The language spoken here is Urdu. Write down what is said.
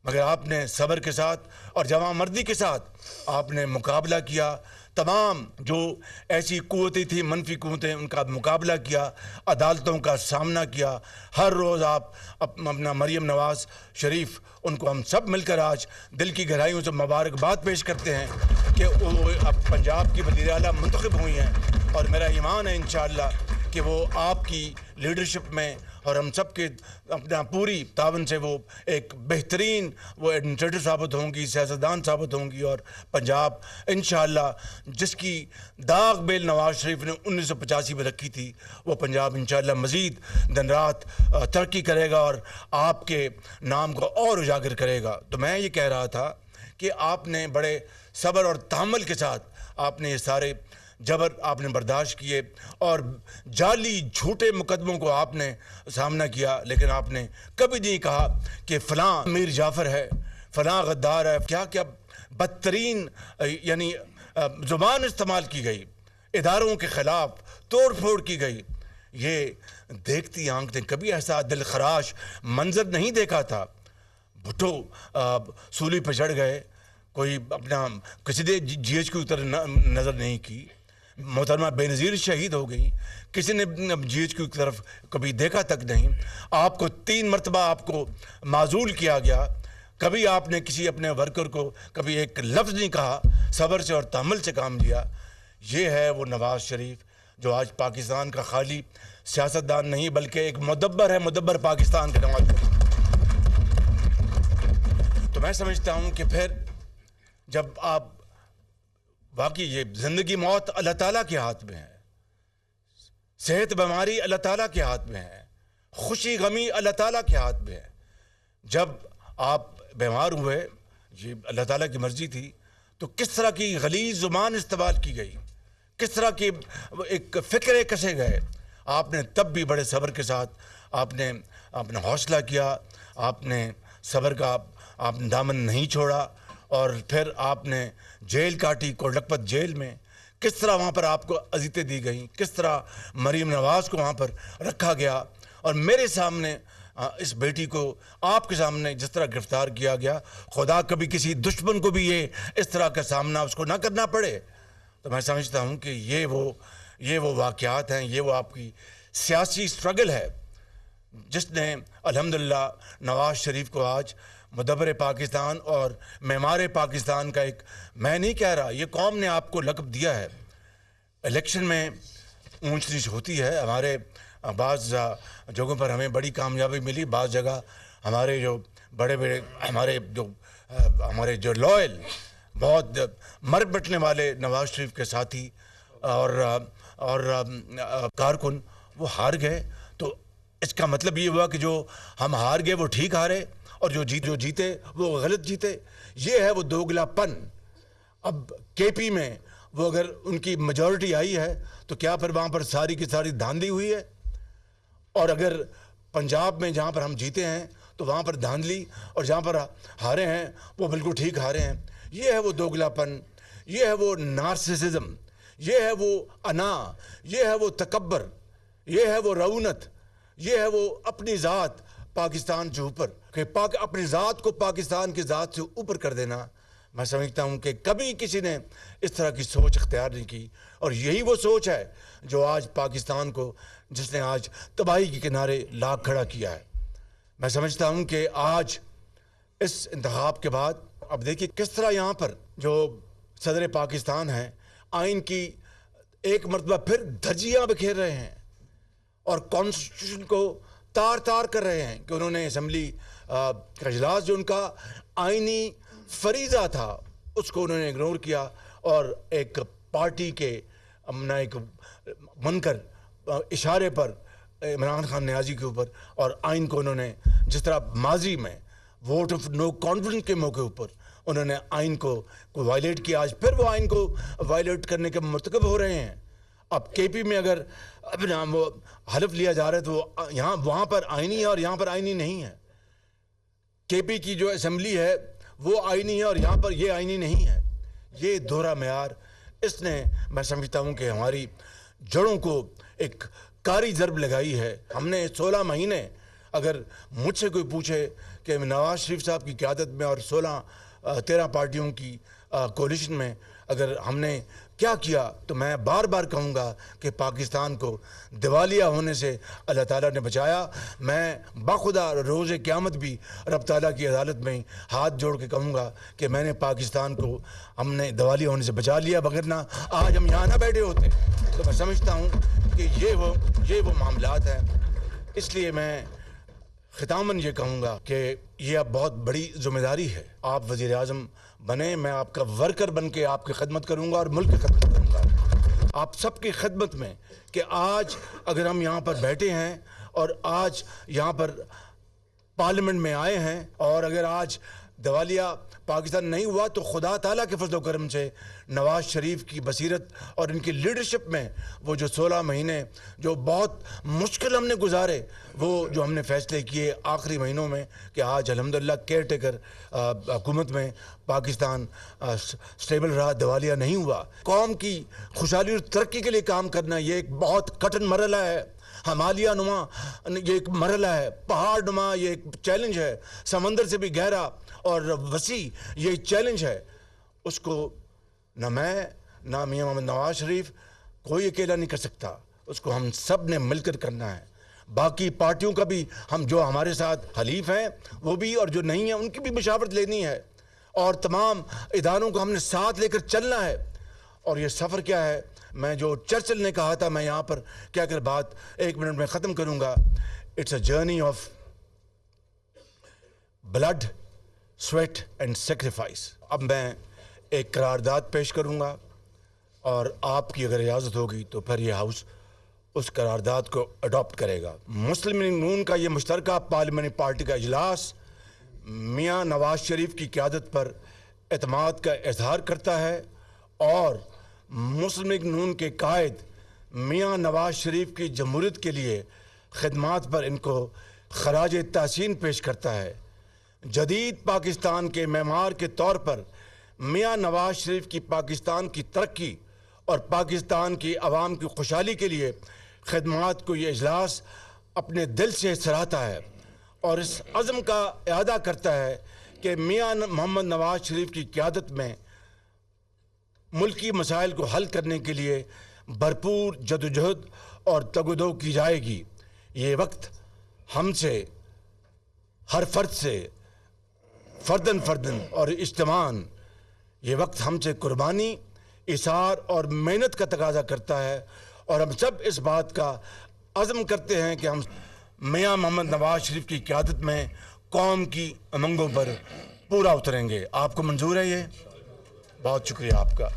مگر آپ نے صبر کے ساتھ اور جواں مردی کے ساتھ آپ نے مقابلہ کیا، تمام جو ایسی قوتیں تھیں، منفی قوتیں، ان کا مقابلہ کیا، عدالتوں کا سامنا کیا۔ ہر روز آپ اپنا مریم نواز شریف، ان کو ہم سب مل کر آج دل کی گہرائیوں سے مبارکباد پیش کرتے ہیں کہ وہ اب پنجاب کی وزیر اعلیٰ منتخب ہوئی ہیں، اور میرا ایمان ہے انشاءاللہ کہ وہ آپ کی لیڈرشپ میں اور ہم سب کے اپنا پوری تعاون سے وہ ایک بہترین وہ ایڈمنسٹریٹر ثابت ہوں گی، سیاستدان ثابت ہوں گی، اور پنجاب انشاءاللہ جس کی داغ بیل نواز شریف نے 1985 میں رکھی تھی، وہ پنجاب انشاءاللہ مزید دن رات ترقی کرے گا اور آپ کے نام کو اور اجاگر کرے گا۔ تو میں یہ کہہ رہا تھا کہ آپ نے بڑے صبر اور تحمل کے ساتھ آپ نے یہ سارے جبر آپ نے برداشت کیے اور جعلی جھوٹے مقدموں کو آپ نے سامنا کیا، لیکن آپ نے کبھی نہیں کہا کہ فلاں میر جعفر ہے، فلاں غدار ہے۔ کیا کیا بدترین یعنی زبان استعمال کی گئی، اداروں کے خلاف توڑ پھوڑ کی گئی۔ یہ دیکھتی آنکھ نے کبھی ایسا دل خراش منظر نہیں دیکھا تھا۔ بھٹو سولی پہ چڑھ گئے، کوئی اپنا کسی نے جی ایچ کی طرف نظر نہیں کی۔ محترمہ بے نظیر شہید ہو گئی، کسی نے جی ایچ کی طرف کبھی دیکھا تک نہیں۔ آپ کو 3 مرتبہ آپ کو معزول کیا گیا، کبھی آپ نے کسی اپنے ورکر کو کبھی ایک لفظ نہیں کہا، صبر سے اور تحمل سے کام لیا۔ یہ ہے وہ نواز شریف جو آج پاکستان کا خالی سیاستدان نہیں بلکہ ایک مدبر ہے، مدبر پاکستان کے نواز شریف۔ تو میں سمجھتا ہوں کہ پھر جب آپ واقعی یہ زندگی موت اللہ تعالیٰ کے ہاتھ میں ہے، صحت بیماری اللہ تعالیٰ کے ہاتھ میں ہے، خوشی غمی اللہ تعالیٰ کے ہاتھ میں ہے۔ جب آپ بیمار ہوئے، یہ اللہ تعالیٰ کی مرضی تھی، تو کس طرح کی غلیظ زبان استعمال کی گئی، کس طرح کی ایک فکرے کسے گئے۔ آپ نے تب بھی بڑے صبر کے ساتھ آپ نے اپنا حوصلہ کیا، آپ نے صبر کا آپ نے دامن نہیں چھوڑا، اور پھر آپ نے جیل کاٹی، کوٹلکھپت جیل میں۔ کس طرح وہاں پر آپ کو اذیتیں دی گئیں، کس طرح مریم نواز کو وہاں پر رکھا گیا، اور میرے سامنے اس بیٹی کو آپ کے سامنے جس طرح گرفتار کیا گیا، خدا کبھی کسی دشمن کو بھی یہ اس طرح کا سامنا اس کو نہ کرنا پڑے۔ تو میں سمجھتا ہوں کہ یہ وہ واقعات ہیں، یہ وہ آپ کی سیاسی سٹرگل ہے جس نے الحمدللہ نواز شریف کو آج مدبر پاکستان اور معمار پاکستان کا ایک، میں نہیں کہہ رہا، یہ قوم نے آپ کو لقب دیا ہے۔ الیکشن میں اونچ نیچ ہوتی ہے، ہمارے بعض جگہوں پر ہمیں بڑی کامیابی ملی، بعض جگہ ہمارے جو بڑے ہمارے جو لائل، بہت مر بٹنے والے نواز شریف کے ساتھی اور کارکن وہ ہار گئے۔ تو اس کا مطلب یہ ہوا کہ جو ہم ہار گئے وہ ٹھیک ہارے، اور جو جیتے وہ غلط جیتے۔ یہ ہے وہ دوگلا پن۔ اب کے پی میں وہ اگر ان کی میجورٹی آئی ہے تو کیا پھر وہاں پر ساری کی ساری دھاندلی ہوئی ہے؟ اور اگر پنجاب میں جہاں پر ہم جیتے ہیں تو وہاں پر دھاندلی، اور جہاں پر ہارے ہیں وہ بالکل ٹھیک ہارے ہیں۔ یہ ہے وہ دوگلا پن، یہ ہے وہ نارسسزم، یہ ہے وہ انا، یہ ہے وہ تکبر، یہ ہے وہ رعونت، یہ ہے وہ اپنی ذات پاکستان سے اوپر، کہ اپنی ذات کو پاکستان کی ذات سے اوپر کر دینا۔ میں سمجھتا ہوں کہ کبھی کسی نے اس طرح کی سوچ اختیار نہیں کی، اور یہی وہ سوچ ہے جو آج پاکستان کو، جس نے آج تباہی کے کنارے لا کھڑا کیا ہے۔ میں سمجھتا ہوں کہ آج اس انتخاب کے بعد اب دیکھیے کس طرح یہاں پر جو صدر پاکستان ہیں آئین کی ایک مرتبہ پھر دھجیاں بکھیر رہے ہیں اور کانسٹیٹیوشن کو تار تار کر رہے ہیں، کہ انہوں نے اسمبلی کا اجلاس جو ان کا آئینی فریضہ تھا اس کو انہوں نے اگنور کیا، اور ایک پارٹی کے ایک منکر اشارے پر عمران خان نیازی کے اوپر، اور آئین کو انہوں نے جس طرح ماضی میں ووٹ آف نو کانفیڈنس کے موقع اوپر انہوں نے آئین کو وائلیٹ کیا، آج پھر وہ آئین کو وائلیٹ کرنے کے مرتکب ہو رہے ہیں۔ اب کے پی میں اگر اپنا وہ حلف لیا جا رہا ہے تو وہاں پر آئینی ہے اور یہاں پر آئینی نہیں ہے۔ کے پی کی جو اسمبلی ہے وہ آئینی ہے اور یہاں پر یہ آئینی نہیں ہے۔ یہ دوہرا معیار، اس نے میں سمجھتا ہوں کہ ہماری جڑوں کو ایک کاری ضرب لگائی ہے۔ ہم نے 16 مہینے اگر مجھ سے کوئی پوچھے کہ نواز شریف صاحب کی قیادت میں اور 13 پارٹیوں کی کولیشن میں اگر ہم نے کیا کیا، تو میں بار بار کہوں گا کہ پاکستان کو دیوالیہ ہونے سے اللہ تعالیٰ نے بچایا۔ میں باخدا روز قیامت بھی رب تعالیٰ کی عدالت میں ہاتھ جوڑ کے کہوں گا کہ میں نے پاکستان کو ہم نے دیوالیہ ہونے سے بچا لیا، بغیرنا آج ہم یہاں نہ بیٹھے ہوتے۔ تو میں سمجھتا ہوں کہ یہ وہ معاملات ہیں۔ اس لیے میں ختاماً یہ کہوں گا کہ یہ اب بہت بڑی ذمہ داری ہے۔ آپ وزیر اعظم بنے، میں آپ کا ورکر بن کے آپ کی خدمت کروں گا اور ملک کی خدمت کروں گا، آپ سب کی خدمت میں۔ کہ آج اگر ہم یہاں پر بیٹھے ہیں اور آج یہاں پر پارلیمنٹ میں آئے ہیں، اور اگر آج دیوالیہ پاکستان نہیں ہوا تو خدا تعالیٰ کے فضل و کرم سے نواز شریف کی بصیرت اور ان کی لیڈرشپ میں وہ جو 16 مہینے جو بہت مشکل ہم نے گزارے، وہ جو ہم نے فیصلے کیے آخری مہینوں میں کہ آج الحمدللہ کیئر ٹیکر حکومت میں پاکستان سٹیبل رہا، دیوالیہ نہیں ہوا۔ قوم کی خوشحالی اور ترقی کے لیے کام کرنا یہ ایک بہت کٹھن مرحلہ ہے، ہمالیہ نما یہ ایک مرحلہ ہے، پہاڑ نما یہ ایک چیلنج ہے، سمندر سے بھی گہرا اور وسیع یہ چیلنج ہے۔ اس کو نہ میں نہ میاں محمد نواز شریف کوئی اکیلا نہیں کر سکتا، اس کو ہم سب نے مل کر کرنا ہے۔ باقی پارٹیوں کا بھی ہم جو ہمارے ساتھ حلیف ہیں وہ بھی، اور جو نہیں ہیں ان کی بھی مشاورت لینی ہے، اور تمام اداروں کو ہم نے ساتھ لے کر چلنا ہے۔ اور یہ سفر کیا ہے، میں جو چرچل نے کہا تھا، میں یہاں پر کیا کر بات 1 منٹ میں ختم کروں گا۔ It's a journey of blood, sweat and sacrifice. اب میں ایک قرارداد پیش کروں گا، اور آپ کی اگر اجازت ہوگی تو پھر یہ ہاؤس اس قرارداد کو اڈاپٹ کرے گا۔ مسلم لیگ نون کا یہ مشترکہ پارلیمانی پارٹی کا اجلاس میاں نواز شریف کی قیادت پر اعتماد کا اظہار کرتا ہے، اور مسلم لیگ نون کے قائد میاں نواز شریف کی جمہوریت کے لیے خدمات پر ان کو خراج تحسین پیش کرتا ہے۔ جدید پاکستان کے معمار کے طور پر میاں نواز شریف کی پاکستان کی ترقی اور پاکستان کی عوام کی خوشحالی کے لیے خدمات کو یہ اجلاس اپنے دل سے سراہتا ہے، اور اس عزم کا اعادہ کرتا ہے کہ میاں محمد نواز شریف کی قیادت میں ملکی مسائل کو حل کرنے کے لیے بھرپور جدوجہد اور تگودو کی جائے گی۔ یہ وقت ہم سے، ہر فرد سے، فردن اور اجتماعاً، یہ وقت ہم سے قربانی، ایثار اور محنت کا تقاضا کرتا ہے، اور ہم سب اس بات کا عزم کرتے ہیں کہ ہم میاں محمد نواز شریف کی قیادت میں قوم کی امنگوں پر پورا اتریں گے۔ آپ کو منظور ہے یہ؟ بہت شکریہ آپ کا۔